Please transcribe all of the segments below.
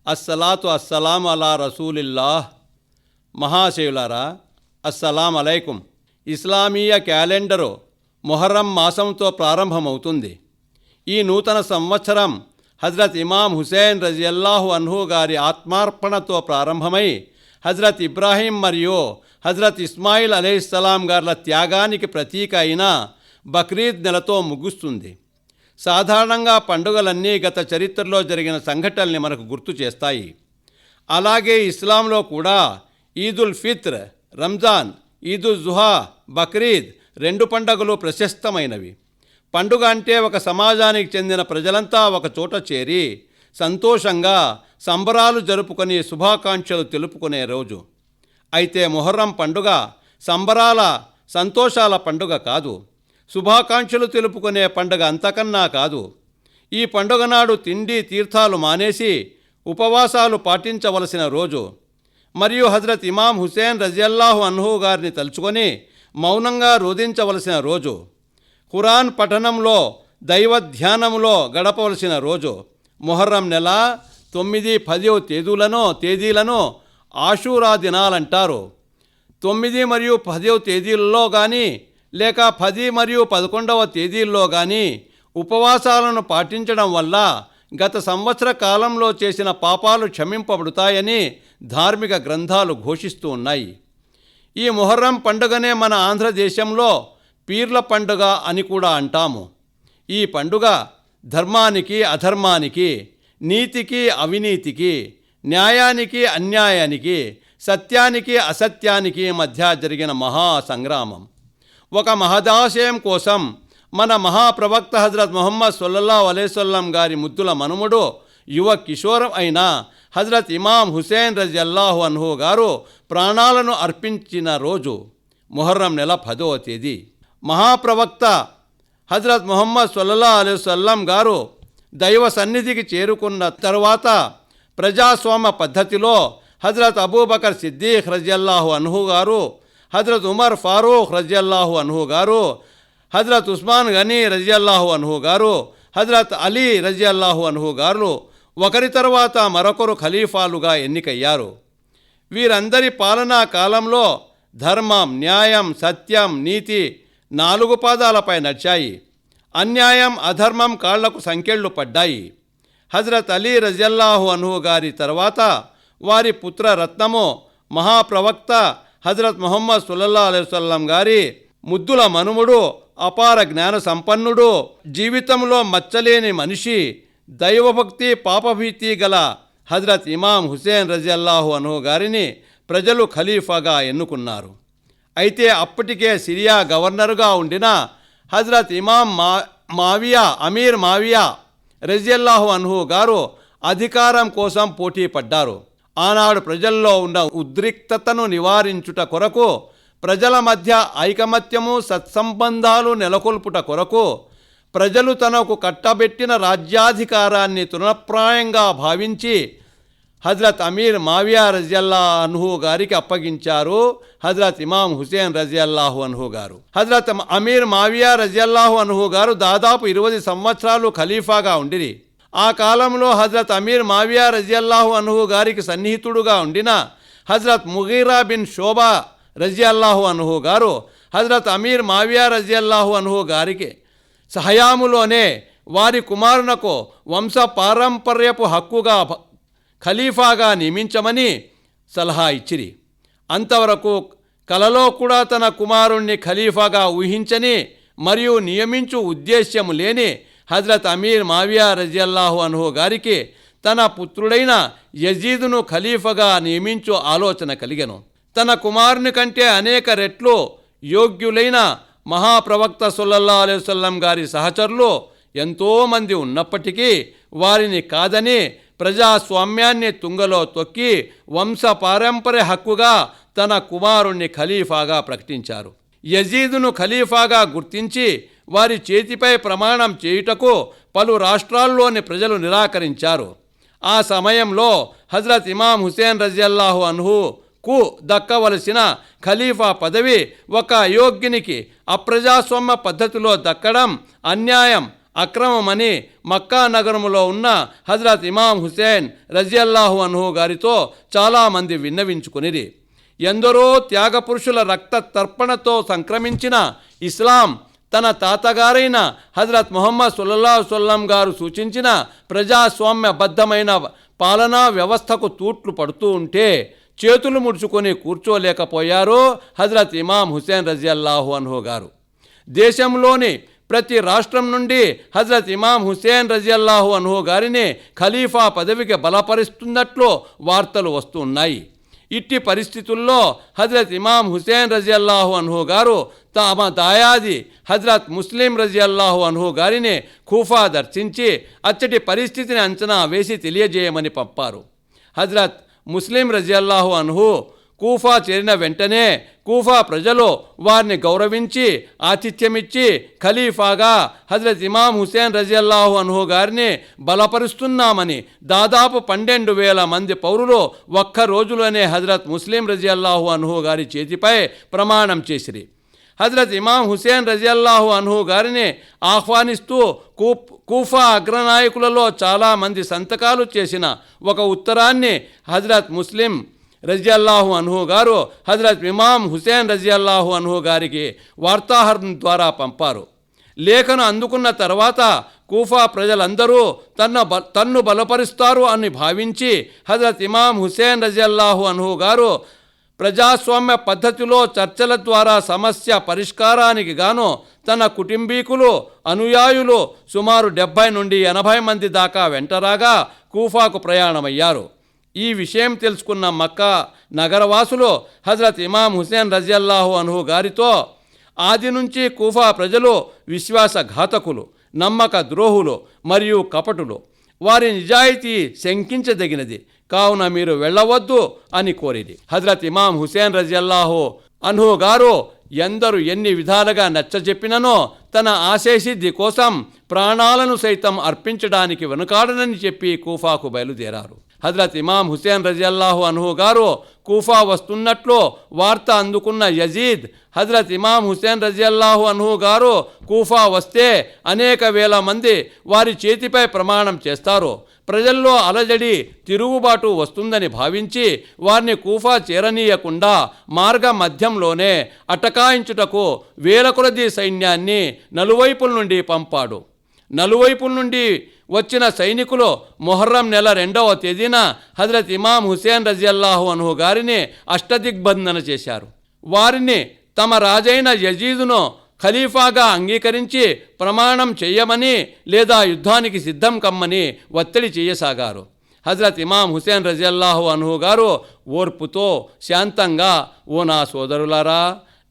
అస్సలాతు అస్సలాం అలా రసూలిల్లాహ్. మహాశయులారా, అస్సలాం అలైకుం. ఇస్లామీయ క్యాలెండరు మొహర్రం మాసంతో ప్రారంభమవుతుంది. ఈ నూతన సంవత్సరం హజ్రత్ ఇమాం హుసేన్ రజియల్లాహు అన్హు గారి ఆత్మార్పణతో ప్రారంభమై హజ్రత్ ఇబ్రాహీం మరియు హజ్రత్ ఇస్మాయిల్ అలైహిస్సలాం గార్ల త్యాగానికి ప్రతీక అయిన బక్రీద్ నెలతో ముగుస్తుంది. సాధారణంగా పండుగలన్నీ గత చరిత్రలో జరిగిన సంఘటనల్ని మనకు గుర్తు చేస్తాయి. అలాగే ఇస్లాంలో కూడా ఈదుల్ ఫిత్ర్, రంజాన్, ఈదుల్ జుహా, బక్రీద్ 2 పండుగలు ప్రశస్తమైనవి. పండుగ అంటే ఒక సమాజానికి చెందిన ప్రజలంతా ఒక చోట చేరి సంతోషంగా సంబరాలు జరుపుకొని శుభాకాంక్షలు తెలుపుకునే రోజు. అయితే మొహర్రం పండుగ సంబరాల సంతోషాల పండుగ కాదు, శుభాకాంక్షలు తెలుపుకునే పండుగ అంతకన్నా కాదు. ఈ పండుగ నాడు తిండి తీర్థాలు మానేసి ఉపవాసాలు పాటించవలసిన రోజు మరియు హజ్రత్ ఇమాం హుసేన్ రజియల్లాహు అన్హు గారిని తలుచుకొని మౌనంగా రోధించవలసిన రోజు. ఖురాన్ పఠనంలో దైవ ధ్యానంలో గడపవలసిన రోజు. మొహర్రం నెల 9, 10 తేదీలను ఆషూరా దినాలంటారు. 9 మరియు 10 తేదీలలో కానీ లేక 10 మరియు 11వ తేదీల్లో కానీ ఉపవాసాలను పాటించడం వల్ల గత సంవత్సర కాలంలో చేసిన పాపాలు క్షమింపబడతాయని ధార్మిక గ్రంథాలు ఘోషిస్తూ ఉన్నాయి. ఈ మొహర్రం పండుగనే మన ఆంధ్రదేశంలో పీర్ల పండుగ అని కూడా అంటాము. ఈ పండుగ ధర్మానికి అధర్మానికి, నీతికి అవినీతికి, న్యాయానికి అన్యాయానికి, సత్యానికి అసత్యానికి మధ్య జరిగిన మహా సంగ్రామం. ఒక మహదాశయం కోసం మన మహాప్రవక్త హజ్రత్ ముహమ్మద్ సల్లల్లాహు అలైహి వసల్లం గారి ముద్దుల మనుమడు యువ కిషోరం అయిన హజ్రత్ ఇమాం హుసేన్ రజియల్లాహు అన్హు గారు ప్రాణాలను అర్పించిన రోజు మొహర్రం నెల 10వ తేదీ. మహాప్రవక్త హజ్రత్ ముహమ్మద్ సల్లల్లాహు అలైహి వసల్లం గారు దైవ సన్నిధికి చేరుకున్న తరువాత ప్రజాస్వామ్య పద్ధతిలో హజ్రత్ అబూబకర్ సిద్దీక్ రజియల్లాహు అన్హు గారు, హజ్రత్ ఉమర్ ఫారూక్ రజియల్లాహు అన్హు గారు, హజ్రత్ ఉస్మాన్ గనీ రజియల్లాహు అన్హు గారు, హజ్రత్ అలీ రజియల్లాహు అన్హు గారు ఒకరి తర్వాత మరొకరు ఖలీఫాలుగా ఎన్నికయ్యారు. వీరందరి పాలనా కాలంలో ధర్మం, న్యాయం, సత్యం, నీతి 4 పాదాలపై నడిచాయి. అన్యాయం, అధర్మం కాళ్లకు సంకెళ్ళు పడ్డాయి. హజ్రత్ అలీ రజియల్లాహు అన్హు గారి తర్వాత వారి పుత్ర రత్నము మహాప్రవక్త హజ్రత్ ముహమ్మద్ సల్లల్లాహు అలైహి వసల్లం గారి ముద్దుల మనుమడు, అపార జ్ఞాన సంపన్నుడు, జీవితంలో మచ్చలేని మనిషి, దైవభక్తి పాపభీతి గల హజ్రత్ ఇమాం హుసేన్ రజియల్లాహు అన్హు గారిని ప్రజలు ఖలీఫాగా ఎన్నుకున్నారు. అయితే అప్పటికే సిరియా గవర్నరుగా ఉండిన హజ్రత్ ఇమాం అమీర్ మావియా రజియల్లాహు అన్హు గారు అధికారం కోసం పోటీ పడ్డారు. ఆనాడు ప్రజల్లో ఉన్న ఉద్రిక్తతను నివారించుట కొరకు, ప్రజల మధ్య ఐకమత్యము సత్సంబంధాలు నెలకొల్పుట కొరకు ప్రజలు తనకు కట్టబెట్టిన రాజ్యాధికారాన్ని తృణప్రాయంగా భావించి హజ్రత్ అమీర్ మావియా రజియల్లాహు అన్హు గారికి అప్పగించారు హజ్రత్ ఇమాం హుసేన్ రజియల్లాహు అన్హు గారు. హజ్రత్ అమీర్ మావియా రజియల్లాహు అన్హు గారు దాదాపు 20 సంవత్సరాలు ఖలీఫాగా ఉండిరి. ఆ కాలంలో హజ్రత్ అమీర్ మావియా రజియల్లాహు అన్హు గారికి సన్నిహితుడుగా ఉండిన హజ్రత్ ముగీరా బిన్ షోబా రజియల్లాహు అన్హు గారు హజ్రత్ అమీర్ మావియా రజియల్లాహు అన్హు గారికి హయాములోనే వారి కుమారునకు వంశ పారంపర్యపు హక్కుగా ఖలీఫాగా నియమించమని సలహా ఇచ్చిరి. అంతవరకు కలలో కూడా తన కుమారుణ్ణి ఖలీఫాగా ఊహించని మరియు నియమించు ఉద్దేశ్యం లేని హజ్రత్ అమీర్ మావియా రజియల్లాహు అన్హు గారికి తన పుత్రుడైన యజీదును ఖలీఫాగా నియమించు ఆలోచన కలిగెను. తన కుమారుని కంటే అనేక రెట్లు యోగ్యులైన మహాప్రవక్త సల్లల్లాహు అలైహి వసల్లం గారి సహచరులు ఎంతోమంది ఉన్నప్పటికీ వారిని కాదని ప్రజాస్వామ్యాన్ని తుంగలో తొక్కి వంశ పారంపర్య హక్కుగా తన కుమారుణ్ణి ఖలీఫాగా ప్రకటించారు. యజీదును ఖలీఫాగా గుర్తించి వారి చేతిపై ప్రమాణం చేయుటకు పలు రాష్ట్రాల్లోని ప్రజలు నిరాకరించారు. ఆ సమయంలో హజ్రత్ ఇమాం హుసేన్ రజియల్లాహు అన్హుకు దక్కవలసిన ఖలీఫా పదవి ఒక అయోగ్యునికి అప్రజాస్వామ్య పద్ధతిలో దక్కడం అన్యాయం, అక్రమమని మక్కా నగరములో ఉన్న హజరత్ ఇమాం హుసేన్ రజియల్లాహు అన్హు గారితో చాలామంది విన్నవించుకునిరి. ఎందరో త్యాగపురుషుల రక్త తర్పణతో సంక్రమించిన ఇస్లాం తన తాతగారైన హజరత్ ముహమ్మద్ సల్లల్లాహు అలైహి వసల్లం గారు సూచించిన ప్రజాస్వామ్యబద్ధమైన పాలనా వ్యవస్థకు తూట్లు పడుతూ ఉంటే చేతులు ముడుచుకొని కూర్చోలేకపోయారు హజరత్ ఇమాం హుసేన్ రజియల్లాహు అన్హు గారు. దేశంలోని ప్రతి రాష్ట్రం నుండి హజరత్ ఇమాం హుసేన్ రజియల్లాహు అన్హు గారిని ఖలీఫా పదవికి బలపరుస్తున్నట్లు వార్తలు వస్తున్నాయి. ఇట్టి పరిస్థితుల్లో హజరత్ ఇమాం హుసేన్ రజియల్లాహు అన్హు గారు తమ దాయాది హజరత్ ముస్లిం రజియల్లాహు అన్హు గారిని కూఫా దర్శించి అచ్చటి పరిస్థితిని అంచనా వేసి తెలియజేయమని పంపారు. హజరత్ ముస్లిం రజియల్లాహు అన్హు కూఫా చేరిన వెంటనే కూఫా ప్రజలు వారిని గౌరవించి ఆతిథ్యమిచ్చి ఖలీఫాగా హజరత్ ఇమాం హుసేన్ రజియల్లాహు అన్హు గారిని బలపరుస్తున్నామని దాదాపు 12,000 మంది పౌరులు ఒక్క రోజులోనే హజరత్ ముస్లిం రజియల్లాహు అన్హు గారి చేతిపై ప్రమాణం చేసిరి. హజరత్ ఇమాం హుసేన్ రజియల్లాహు అన్హు గారిని ఆహ్వానిస్తూ కూఫా అగ్రనాయకులలో చాలామంది సంతకాలు చేసిన ఒక ఉత్తరాన్ని హజరత్ ముస్లిం రజియల్లాహు అన్హు గారు హజరత్ ఇమాం హుసేన్ రజియల్లాహు అన్హు గారికి వార్తాహరం ద్వారా పంపారు. లేఖను అందుకున్న తర్వాత కూఫా ప్రజలందరూ తన్ను బలపరుస్తారు అని భావించి హజరత్ ఇమాం హుసేన్ రజియల్లాహు అన్హు గారు ప్రజాస్వామ్య పద్ధతిలో చర్చల ద్వారా సమస్య పరిష్కారానికి గాను తన కుటుంబీకులు అనుయాయులు సుమారు 70 నుండి 80 మంది దాకా వెంటరాగా కూఫాకు ప్రయాణమయ్యారు. ఈ విషయం తెలుసుకున్న మక్కా నగరవాసులు హజరత్ ఇమాం హుసేన్ రజియల్లాహు అన్హు గారితో ఆది నుంచి కూఫా ప్రజలు విశ్వాసఘాతకులు, నమ్మక ద్రోహులు మరియు కపటులు, వారి నిజాయితీ శంకించదగినది, కావున మీరు వెళ్ళవద్దు అని కోరిది. హజరత్ ఇమాం హుసేన్ రజియల్లాహు అన్హు గారు ఎందరు ఎన్ని విధాలుగా నచ్చజెప్పిననో తన ఆశయసిద్ధి కోసం ప్రాణాలను సైతం అర్పించడానికి వెనుకాడనని చెప్పి కూఫాకు బయలుదేరారు. హజరత్ ఇమాం హుసేన్ రజియల్లాహు అన్హు గారు కూఫా వస్తున్నట్లు వార్త అందుకున్న యజీద్ హజరత్ ఇమాం హుసేన్ రజియల్లాహు అన్హు గారు కూఫా వస్తే అనేక వేల మంది వారి చేతిపై ప్రమాణం చేస్తారు. ప్రజల్లో అలజడి తిరుగుబాటు వస్తుందని భావించి వారిని కూఫా చేరనీయకుండా మార్గ మధ్యంలోనే అటకాయించుటకు వేల కొలది సైన్యాన్ని నలువైపుల నుండి పంపాడు. నలువైపుల నుండి వచ్చిన సైనికులు మొహర్రం నెల 2వ తేదీన హజరత్ ఇమాం హుసేన్ రజియల్లాహు అన్హు గారిని అష్టదిగ్బంధన చేశారు. వారిని తమ రాజైన యజీదును ఖలీఫాగా అంగీకరించి ప్రమాణం చెయ్యమని లేదా యుద్ధానికి సిద్ధం కమ్మని ఒత్తిడి చేయసాగారు. హజరత్ ఇమాం హుసేన్ రజియల్లాహు అన్హు గారు ఓర్పుతో శాంతంగా, ఓ నా సోదరులారా,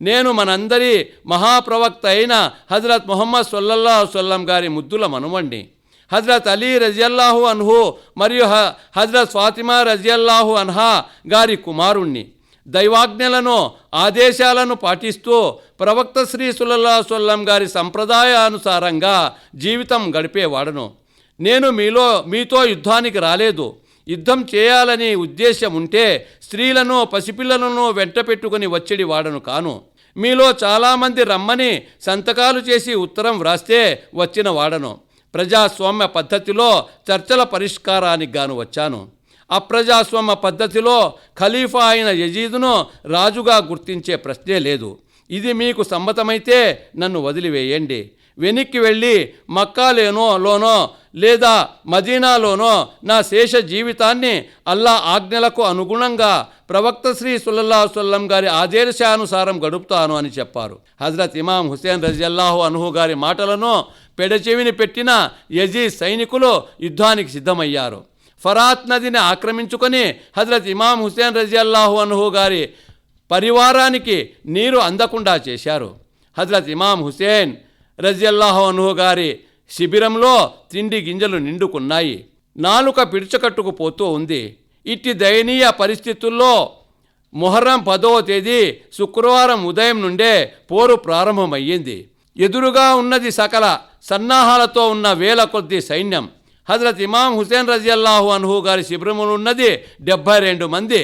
నేను మనందరి మహాప్రవక్త అయిన హజరత్ ముహమ్మద్ సల్లల్లాహు అలైహి వసల్లం గారి ముద్దుల మనువండి. హజరత్ అలీ రజియల్లాహు అన్హు మరియు హజరత్ ఫాతిమా రజియల్లాహు అన్హా గారి కుమారుణ్ణి. దైవాజ్ఞలను ఆదేశాలను పాటిస్తూ ప్రవక్త శ్రీ సల్లల్లాహు అలైహి వసల్లం గారి సంప్రదాయానుసారంగా జీవితం గడిపేవాడను. నేను మీతో యుద్ధానికి రాలేదు. యుద్ధం చేయాలని ఉద్దేశం ఉంటే స్త్రీలను పసిపిల్లలను వెంట పెట్టుకుని వచ్చేడి వాడను కాను. మీలో చాలామంది రమ్మని సంతకాలు చేసి ఉత్తరం వ్రాస్తే వచ్చిన వాడను. ప్రజాస్వామ్య పద్ధతిలో చర్చల పరిష్కారానికి గాను వచ్చాను. అప్రజాస్వామ్య పద్ధతిలో ఖలీఫా అయిన యజీదును రాజుగా గుర్తించే ప్రశ్నే లేదు. ఇది మీకు సమ్మతమైతే నన్ను వదిలివేయండి. వెనక్కి వెళ్ళి మక్కాలోనో లేదా మదీనాలోనో నా శేష జీవితాన్ని అల్లా ఆజ్ఞలకు అనుగుణంగా ప్రవక్త శ్రీ సల్లల్లాహు అలైహి వసల్లం గారి ఆదేశానుసారం గడుపుతాను అని చెప్పారు. హజరత్ ఇమాం హుసేన్ రజియల్లాహు అన్హు గారి మాటలను పెడచెవిని పెట్టిన యజీద్ సైనికులు యుద్ధానికి సిద్ధమయ్యారు. ఫరాత్ నదిని ఆక్రమించుకొని హజరత్ ఇమాం హుసేన్ రజియల్లాహు అన్హు గారి పరివారానికి నీరు అందకుండా చేశారు. హజరత్ ఇమాం హుసేన్ రజియల్లాహు అన్హు గారి శిబిరంలో తిండి గింజలు నిండుకున్నాయి. నాలుక పిడుచకట్టుకుపోతూ ఉంది. ఇట్టి దయనీయ పరిస్థితుల్లో మొహర్రం 10వ తేదీ శుక్రవారం ఉదయం నుండే పోరు ప్రారంభమయ్యింది. ఎదురుగా ఉన్నది సకల సన్నాహాలతో ఉన్న వేల కొద్ది సైన్యం. హజరత్ ఇమాం హుసేన్ రజియల్లాహు అన్హు గారి శిబిరములు ఉన్నది 72 మంది.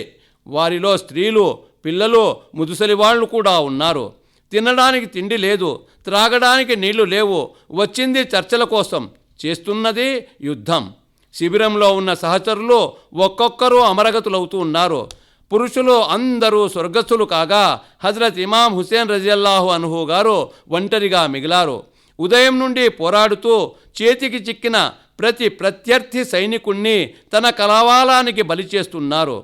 వారిలో స్త్రీలు, పిల్లలు, ముదుసలి వాళ్ళు కూడా ఉన్నారు. తినడానికి తిండి లేదు, త్రాగడానికి నీళ్లు లేవు. వచ్చింది చర్చల కోసం, చేస్తున్నది యుద్ధం. శిబిరంలో ఉన్న సహచరులు ఒక్కొక్కరు అమరగతులవుతూ ఉన్నారు. పురుషులు అందరూ స్వర్గస్థులు కాగా హజరత్ ఇమాం హుసేన్ రజియల్లాహు అన్హు గారు ఒంటరిగా మిగిలారు. ఉదయం నుండి పోరాడుతూ చేతికి చిక్కిన ప్రతి ప్రత్యర్థి సైనికుణ్ణి తన కలవాలానికి బలి చేస్తున్నారు.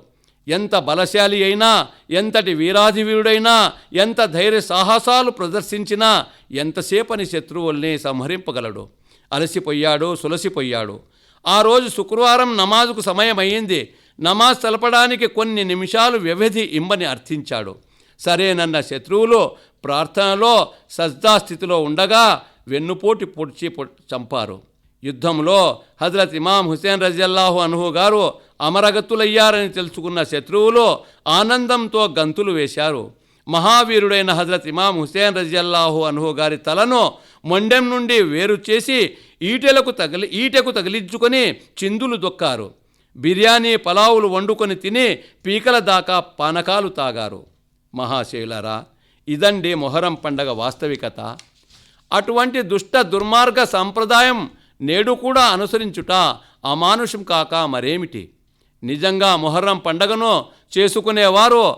ఎంత బలశాలి అయినా, ఎంతటి వీరాధివీరుడైనా, ఎంత ధైర్య సాహసాలు ప్రదర్శించినా ఎంతసేపని శత్రువుల్ని సంహరింపగలడు. అలసిపోయాడు, సులసిపోయాడు. ఆ రోజు శుక్రవారం నమాజుకు సమయం అయ్యింది. నమాజ్ తెలపడానికి కొన్ని నిమిషాలు వ్యవధి ఇమ్మని అర్థించాడు. సరేనన్న శత్రువులు ప్రార్థనలో సజ్దా స్థితిలో ఉండగా వెన్నుపోటి పొడిచి చంపారు. యుద్ధంలో హజరత్ ఇమాం హుసేన్ రజియల్లాహు అన్హు గారు అమరగతులయ్యారని తెలుసుకున్న శత్రువులు ఆనందంతో గంతులు వేశారు. మహావీరుడైన హజరత్ ఇమాం హుసేన్ రజియల్లాహు అన్హు గారి తలను మొండెం నుండి వేరు చేసి ఈటెకు తగిలించుకొని చిందులు దొక్కారు. బిర్యానీ పలావులు వండుకొని తిని పీకల దాకా పానకాలు తాగారు. మహాశయులారా, ఇదండి మొహరం పండగ వాస్తవికత. అటువంటి దుష్ట దుర్మార్గ సంప్రదాయం నేడు కూడా అనుసరించుట అమానుషం కాక మరేమిటి? నిజంగా మొహర్రం పండగను చేసుకునేవారు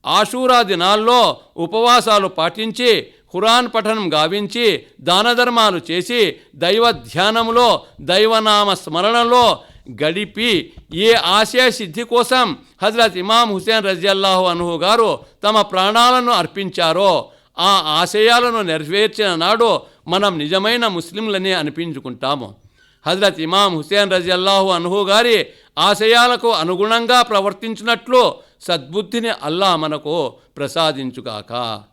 ఆషూరా దినాల్లో ఉపవాసాలు పాటించి, ఖురాన్ పఠనం గావించి, దానధర్మాలు చేసి, దైవ ధ్యానంలో, దైవనామ స్మరణలో గడిపి ఏ ఆశయ సిద్ధి కోసం హజరత్ ఇమాం హుసేన్ రజియల్లాహు అన్హు గారు తమ ప్రాణాలను అర్పించారో ఆ ఆశయాలను నెరవేర్చిన నాడు మనం నిజమైన ముస్లింలని అనిపించుకుంటాము. హజరత్ ఇమాం హుసేన్ రజియల్లాహు అన్హు గారి ఆశయాలకు అనుగుణంగా ప్రవర్తించినట్లు సద్బుద్ధిని అల్లా మనకు ప్రసాదించుగాక.